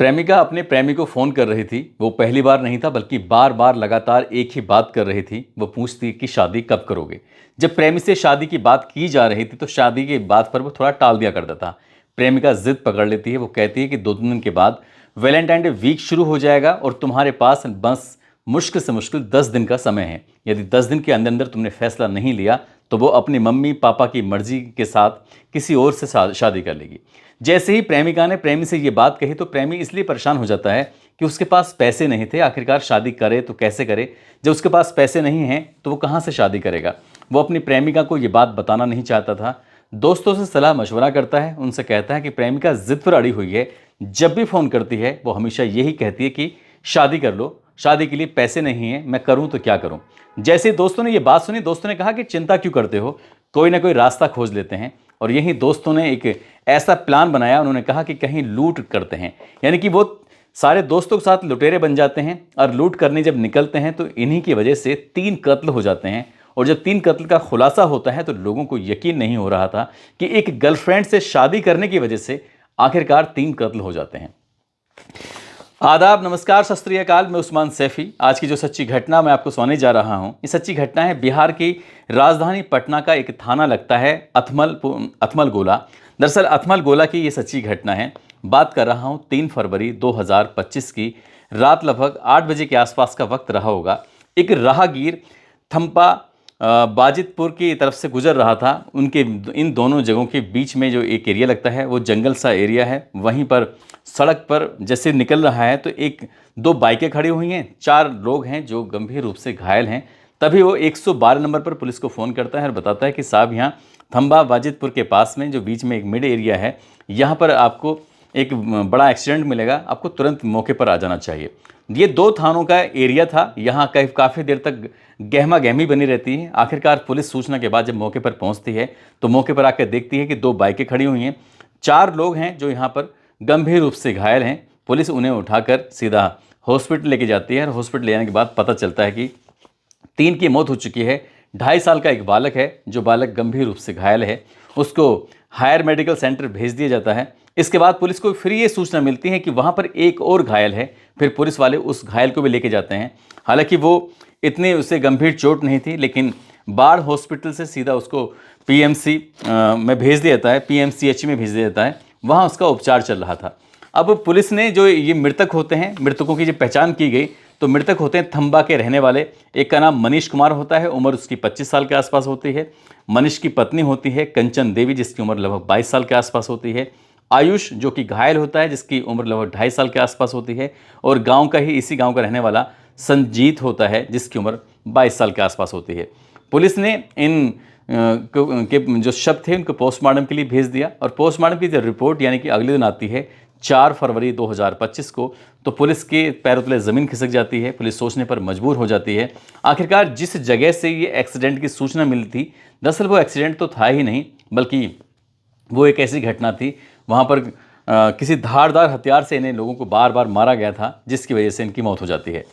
प्रेमिका अपने प्रेमी को फ़ोन कर रही थी। वो पहली बार नहीं था बल्कि बार बार लगातार एक ही बात कर रही थी। वो पूछती कि शादी कब करोगे। जब प्रेमी से शादी की बात की जा रही थी तो शादी की बात पर वो थोड़ा टाल दिया करता था। प्रेमिका जिद पकड़ लेती है। वो कहती है कि 2 दिन के बाद वैलेंटाइन डे वीक शुरू हो जाएगा और तुम्हारे पास बस मुश्किल से मुश्किल 10 दिन का समय है। यदि 10 दिन के अंदर अंदर तुमने फैसला नहीं लिया तो वो अपनी मम्मी पापा की मर्जी के साथ किसी और से शादी कर लेगी। जैसे ही प्रेमिका ने प्रेमी से ये बात कही तो प्रेमी इसलिए परेशान हो जाता है कि उसके पास पैसे नहीं थे। आखिरकार शादी करे तो कैसे करे, जब उसके पास पैसे नहीं हैं तो वो कहाँ से शादी करेगा। वो अपनी प्रेमिका को ये बात बताना नहीं चाहता था। दोस्तों से सलाह मशवरा करता है। उनसे कहता है कि प्रेमिका जिद पर अड़ी हुई है। जब भी फ़ोन करती है वो हमेशा यही कहती है कि शादी कर लो, शादी के लिए पैसे नहीं है, मैं करूं तो क्या करूं। जैसे ही दोस्तों ने ये बात सुनी, दोस्तों ने कहा कि चिंता क्यों करते हो, कोई ना कोई रास्ता खोज लेते हैं। और यही दोस्तों ने एक ऐसा प्लान बनाया। उन्होंने कहा कि कहीं लूट करते हैं, यानी कि वो सारे दोस्तों के साथ लुटेरे बन जाते हैं और लूट करने जब निकलते हैं तो इन्हीं की वजह से 3 कत्ल हो जाते हैं। और जब 3 कत्ल का खुलासा होता है तो लोगों को यकीन नहीं हो रहा था कि एक गर्लफ्रेंड से शादी करने की वजह से आखिरकार 3 कत्ल हो जाते हैं। आदाब, नमस्कार, सत श्री अकाल। मैं उस्मान सैफी। आज की जो सच्ची घटना मैं आपको सुनाने जा रहा हूं, ये सच्ची घटना है बिहार की राजधानी पटना का एक थाना लगता है अथमल गोला। दरअसल अथमल गोला की ये सच्ची घटना है। बात कर रहा हूं 3 फरवरी 2025 की रात लगभग 8 बजे के आसपास का वक्त रहा होगा। एक राहगीर थम्पा बाजितपुर की तरफ से गुजर रहा था। उनके इन दोनों जगहों के बीच में जो एक एरिया लगता है वो जंगल सा एरिया है। वहीं पर सड़क पर जैसे निकल रहा है तो 1-2 बाइकें खड़ी हुई हैं। 4 लोग हैं जो गंभीर रूप से घायल हैं। तभी वो 112 नंबर पर पुलिस को फ़ोन करता है और बताता है कि साहब, यहाँ थम्बा बाजितपुर के पास में जो बीच में एक मिड एरिया है, यहाँ पर आपको एक बड़ा एक्सीडेंट मिलेगा, आपको तुरंत मौके पर आ जाना चाहिए। ये 2 थानों का एरिया था। यहाँ काफ़ी देर तक गहमा गहमी बनी रहती है। आखिरकार पुलिस सूचना के बाद जब मौके पर पहुँचती है तो मौके पर आकर देखती है कि 2 बाइकें खड़ी हुई हैं। 4 लोग हैं जो यहाँ पर गंभीर रूप से घायल हैं। पुलिस उन्हें उठाकर सीधा हॉस्पिटल लेके जाती है और हॉस्पिटल ले जाने के बाद पता चलता है कि 3 की मौत हो चुकी है। 2.5 साल का एक बालक है, जो बालक गंभीर रूप से घायल है, उसको हायर मेडिकल सेंटर भेज दिया जाता है। इसके बाद पुलिस को फिर ये सूचना मिलती है कि वहाँ पर एक और घायल है। फिर पुलिस वाले उस घायल को भी लेके जाते हैं। हालांकि वो इतने उसे गंभीर चोट नहीं थी, लेकिन बाढ़ हॉस्पिटल से सीधा उसको पीएमसी में भेज दिया जाता है, पीएमसीएच में भेज दिया जाता है। वहाँ उसका उपचार चल रहा था। अब पुलिस ने जो ये मृतक होते हैं, मृतकों की जो पहचान की गई तो मृतक होते हैं थम्बा के रहने वाले। एक का नाम मनीष कुमार होता है, उम्र उसकी 25 साल के आसपास होती है। मनीष की पत्नी होती है कंचन देवी, जिसकी उम्र लगभग 22 साल के आसपास होती है। आयुष जो कि घायल होता है, जिसकी उम्र लगभग 2.5 साल के आसपास होती है। और गांव का ही, इसी गांव का रहने वाला संजीत होता है, जिसकी उम्र 22 साल के आसपास होती है। पुलिस ने इन के जो शव थे उनको पोस्टमार्टम के लिए भेज दिया और पोस्टमार्टम की जो रिपोर्ट यानी कि अगले दिन आती है 4 फरवरी 2025 को, तो पुलिस के पैरों तले ज़मीन खिसक जाती है। पुलिस सोचने पर मजबूर हो जाती है। आखिरकार जिस जगह से ये एक्सीडेंट की सूचना मिली थी, दरअसल वो एक्सीडेंट तो था ही नहीं, बल्कि वो एक ऐसी घटना थी, वहाँ पर किसी धारदार हथियार से इन्हें लोगों को बार बार मारा गया था, जिसकी वजह से इनकी मौत हो जाती है।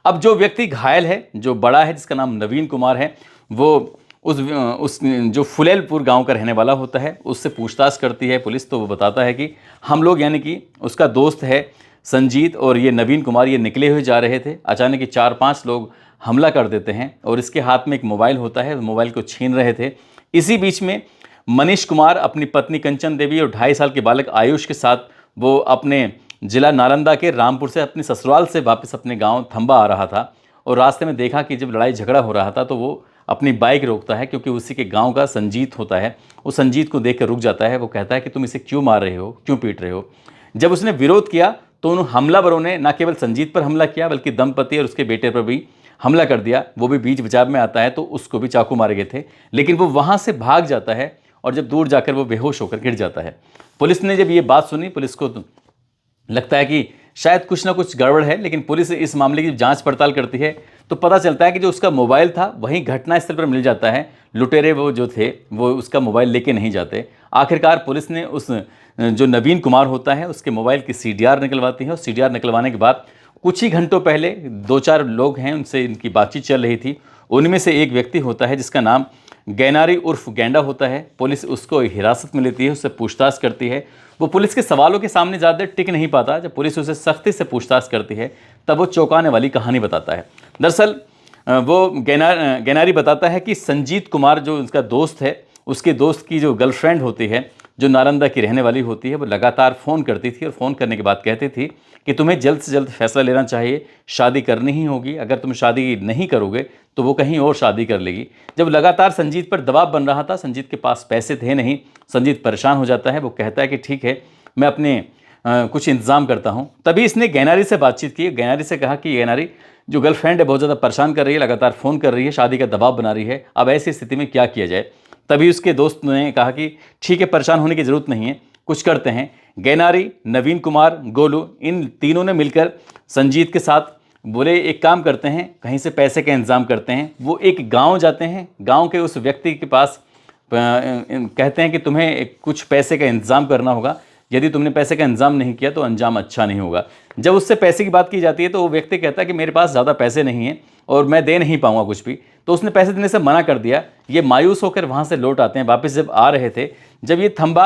अब जो व्यक्ति घायल है, जो बड़ा है, जिसका नाम नवीन कुमार है, वो उस जो फुलेलपुर गांव का रहने वाला होता है, उससे पूछताछ करती है पुलिस। तो वो बताता है कि हम लोग, यानी कि उसका दोस्त है संजीत और ये नवीन कुमार, ये निकले हुए जा रहे थे। अचानक ही 4-5 लोग हमला कर देते हैं और इसके हाथ में एक मोबाइल होता है, मोबाइल को छीन रहे थे। इसी बीच में मनीष कुमार अपनी पत्नी कंचन देवी और 2.5 साल के बालक आयुष के साथ वो अपने जिला नालंदा के रामपुर से अपने ससुराल से वापस अपने गाँव थम्बा आ रहा था। और रास्ते में देखा कि जब लड़ाई झगड़ा हो रहा था तो वो अपनी बाइक रोकता है, क्योंकि उसी के गांव का संजीत होता है। वो संजीत को देख कर रुक जाता है। वो कहता है कि तुम इसे क्यों मार रहे हो, क्यों पीट रहे हो। जब उसने विरोध किया तो उन हमलावरों ने न केवल संजीत पर हमला किया बल्कि दंपति और उसके बेटे पर भी हमला कर दिया। वो भी बीच बचाव में आता है तो उसको भी चाकू मारे गए थे, लेकिन वो वहाँ से भाग जाता है और जब दूर जाकर वो बेहोश होकर गिर जाता है। पुलिस ने जब ये बात सुनी, पुलिस को लगता है कि शायद कुछ ना कुछ गड़बड़ है, लेकिन पुलिस इस मामले की जांच पड़ताल करती है तो पता चलता है कि जो उसका मोबाइल था वहीं घटनास्थल पर मिल जाता है। लुटेरे वो जो थे वो उसका मोबाइल लेके नहीं जाते। आखिरकार पुलिस ने उस जो नवीन कुमार होता है उसके मोबाइल की सीडीआर निकलवाती है और सीडीआर निकलवाने के बाद कुछ ही घंटों पहले 2-4 लोग हैं, उनसे इनकी बातचीत चल रही थी। उनमें से एक व्यक्ति होता है जिसका नाम गैनारी उर्फ गेंडा होता है। पुलिस उसको हिरासत में लेती है, उससे पूछताछ करती है। वो पुलिस के सवालों के सामने ज़्यादा देर टिक नहीं पाता। जब पुलिस उसे सख्ती से पूछताछ करती है तब वो चौंकाने वाली कहानी बताता है। दरअसल वो गैनारी बताता है कि संजीत कुमार जो उसका दोस्त है, उसके दोस्त की जो गर्लफ्रेंड होती है, जो नालंदा की रहने वाली होती है, वो लगातार फ़ोन करती थी और फ़ोन करने के बाद कहती थी कि तुम्हें जल्द से जल्द फैसला लेना चाहिए, शादी करनी ही होगी। अगर तुम शादी नहीं करोगे तो वो कहीं और शादी कर लेगी। जब लगातार संजीत पर दबाव बन रहा था, संजीत के पास पैसे थे नहीं, संजीत परेशान हो जाता है। वो कहता है कि ठीक है, मैं अपने कुछ इंतज़ाम करता हूँ। तभी इसने गैनारी से बातचीत की। गैनारी से कहा कि गैनारी, जो गर्लफ्रेंड है बहुत ज़्यादा परेशान कर रही है, लगातार फ़ोन कर रही है, शादी का दबाव बना रही है, अब ऐसी स्थिति में क्या किया जाए। तभी उसके दोस्त ने कहा कि ठीक है, परेशान होने की ज़रूरत नहीं है, कुछ करते हैं। गैनारी, नवीन कुमार, गोलू, इन तीनों ने मिलकर संजीत के साथ बोले एक काम करते हैं, कहीं से पैसे का इंतज़ाम करते हैं। वो एक गांव जाते हैं, गांव के उस व्यक्ति के पास कहते हैं कि तुम्हें कुछ पैसे का इंतज़ाम करना होगा, यदि तुमने पैसे का इंतज़ाम नहीं किया तो अंजाम अच्छा नहीं होगा। जब उससे पैसे की बात की जाती है तो वो व्यक्ति कहता है कि मेरे पास ज़्यादा पैसे नहीं हैं और मैं दे नहीं पाऊंगा कुछ भी, तो उसने पैसे देने से मना कर दिया। ये मायूस होकर वहाँ से लौट आते हैं। वापस जब आ रहे थे, जब ये थंबा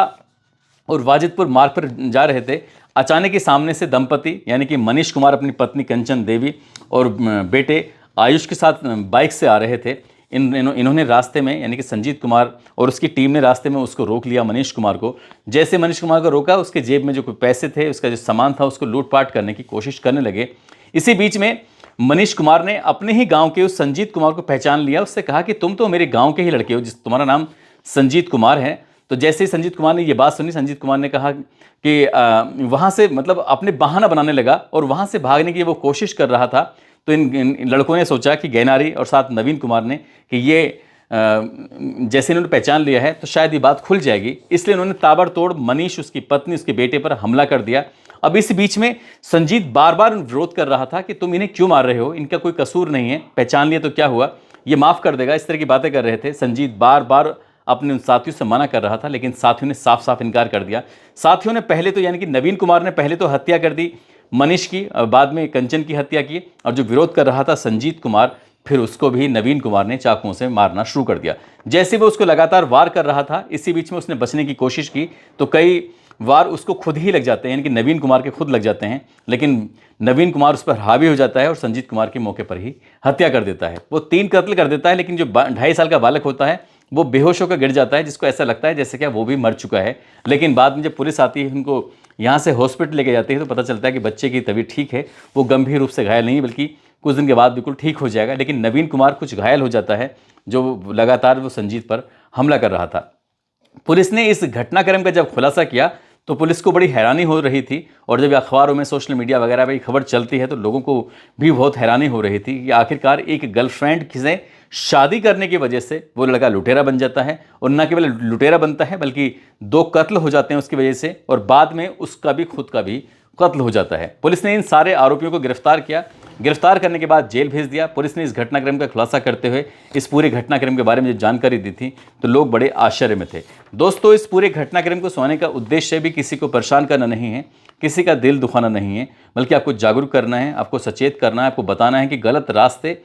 और वाजिदपुर मार्ग पर जा रहे थे, अचानक ही सामने से दंपति यानी कि मनीष कुमार अपनी पत्नी कंचन देवी और बेटे आयुष के साथ बाइक से आ रहे थे। इन्होंने रास्ते में, यानी कि संजीत कुमार और उसकी टीम ने रास्ते में उसको रोक लिया, मनीष कुमार को। जैसे मनीष कुमार को रोका, उसके जेब में जो कोई पैसे थे, उसका जो सामान था, उसको लूटपाट करने की कोशिश करने लगे। इसी बीच में मनीष कुमार ने अपने ही गांव के उस संजीत कुमार को पहचान लिया। उससे कहा कि तुम तो मेरे गांव के ही लड़के हो, तुम्हारा नाम संजीत कुमार है। तो जैसे ही संजीत कुमार ने ये बात सुनी, संजीत कुमार ने कहा कि वहाँ से, मतलब अपने बहाना बनाने लगा और वहाँ से भागने की वो कोशिश कर रहा था। तो इन लड़कों ने सोचा कि गैनारी और साथ नवीन कुमार ने कि ये जैसे इन्होंने पहचान लिया है तो शायद ये बात खुल जाएगी, इसलिए उन्होंने ताबड़तोड़ मनीष, उसकी पत्नी, उसके बेटे पर हमला कर दिया। अब इस बीच में संजीत बार बार विरोध कर रहा था कि तुम इन्हें क्यों मार रहे हो, इनका कोई कसूर नहीं है, पहचान लिया तो क्या हुआ, ये माफ़ कर देगा, इस तरह की बातें कर रहे थे। संजीत बार बार अपने उन साथियों से मना कर रहा था, लेकिन साथियों ने साफ साफ इनकार कर दिया। साथियों ने पहले तो, यानी कि नवीन कुमार ने पहले तो हत्या कर दी मनीष की, बाद में कंचन की हत्या की, और जो विरोध कर रहा था संजीत कुमार, फिर उसको भी नवीन कुमार ने चाकुओं से मारना शुरू कर दिया। जैसे वो उसको लगातार वार कर रहा था, इसी बीच में उसने बचने की कोशिश की तो कई वार उसको खुद ही लग जाते हैं, यानी कि नवीन कुमार के खुद लग जाते हैं, लेकिन नवीन कुमार उस पर हावी हो जाता है और संजीत कुमार के मौके पर ही हत्या कर देता है। वो 3 कत्ल कर देता है, लेकिन जो 2.5 साल का बालक होता है वो बेहोश होकर गिर जाता है, जिसको ऐसा लगता है जैसे क्या वो भी मर चुका है। लेकिन बाद में जब पुलिस आती है, उनको यहाँ से हॉस्पिटल लेके जाती है, तो पता चलता है कि बच्चे की तबीयत ठीक है, वो गंभीर रूप से घायल नहीं, बल्कि कुछ दिन के बाद बिल्कुल ठीक हो जाएगा। लेकिन नवीन कुमार कुछ घायल हो जाता है, जो लगातार वो संजीत पर हमला कर रहा था। पुलिस ने इस घटनाक्रम का जब खुलासा किया तो पुलिस को बड़ी हैरानी हो रही थी, और जब अखबारों में, सोशल मीडिया वगैरह पर खबर चलती है तो लोगों को भी बहुत हैरानी हो रही थी कि आखिरकार एक गर्लफ्रेंड से शादी करने की वजह से वो लड़का लुटेरा बन जाता है, और न केवल लुटेरा बनता है बल्कि 2 कत्ल हो जाते हैं उसकी वजह से, और बाद में उसका भी, खुद का भी कत्ल हो जाता है। पुलिस ने इन सारे आरोपियों को गिरफ्तार किया। गिरफ्तार करने के बाद जेल भेज दिया। पुलिस ने इस घटनाक्रम का खुलासा करते हुए इस पूरे घटनाक्रम के बारे में जब जानकारी दी थी तो लोग बड़े आश्चर्य में थे। दोस्तों, इस पूरे घटनाक्रम को सुनाने का उद्देश्य भी किसी को परेशान करना नहीं है, किसी का दिल दुखाना नहीं है, बल्कि आपको जागरूक करना है, आपको सचेत करना है, आपको बताना है कि गलत रास्ते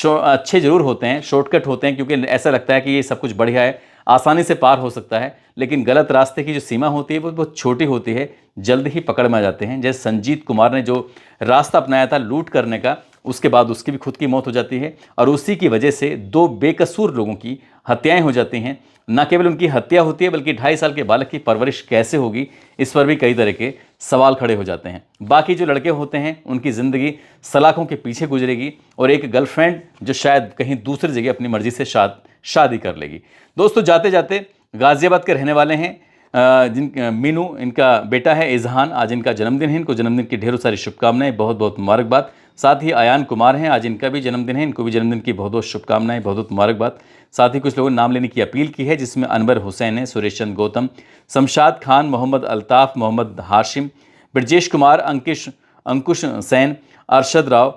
अच्छे ज़रूर होते हैं, शॉर्टकट होते हैं, क्योंकि ऐसा लगता है कि ये सब कुछ बढ़िया है, आसानी से पार हो सकता है, लेकिन गलत रास्ते की जो सीमा होती है वो बहुत छोटी होती है, जल्द ही पकड़ में आ जाते हैं। जैसे संजीत कुमार ने जो रास्ता अपनाया था लूट करने का, उसके बाद उसकी भी खुद की मौत हो जाती है, और उसी की वजह से 2 बेकसूर लोगों की हत्याएं हो जाती हैं। न केवल उनकी हत्या होती है, बल्कि 2.5 साल के बालक की परवरिश कैसे होगी, इस पर भी कई तरह के सवाल खड़े हो जाते हैं। बाकी जो लड़के होते हैं उनकी ज़िंदगी सलाखों के पीछे गुजरेगी, और एक गर्लफ्रेंड जो शायद कहीं दूसरी जगह अपनी मर्जी से शादी कर लेगी। दोस्तों, जाते जाते गाज़ियाबाद के रहने वाले हैं मीनू, इनका बेटा है इजहान, आज इनका जन्मदिन है। इनको जन्मदिन की ढेरों सारी शुभकामनाएं, बहुत बहुत मुबारकबाद। साथ ही आयान कुमार हैं, आज इनका भी जन्मदिन है, इनको भी जन्मदिन की बहुत बहुत शुभकामनाएं, बहुत बहुत मुबारकबाद। साथ ही कुछ लोगों ने नाम लेने की अपील की है, जिसमें अनवर हुसैन है, सुरेश चंद गौतम, शमशाद खान, मोहम्मद अल्ताफ़, मोहम्मद हाशिम, ब्रजेश कुमार, अंकुश सैन, अरशद राव,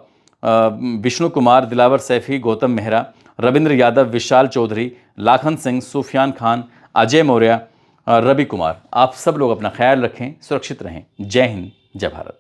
विष्णु कुमार, दिलावर सैफ़ी, गौतम मेहरा, रविंद्र यादव, विशाल चौधरी, लाखन सिंह, सूफियान खान, अजय मौर्य, रवि कुमार। आप सब लोग अपना ख्याल रखें, सुरक्षित रहें। जय हिंद, जय भारत।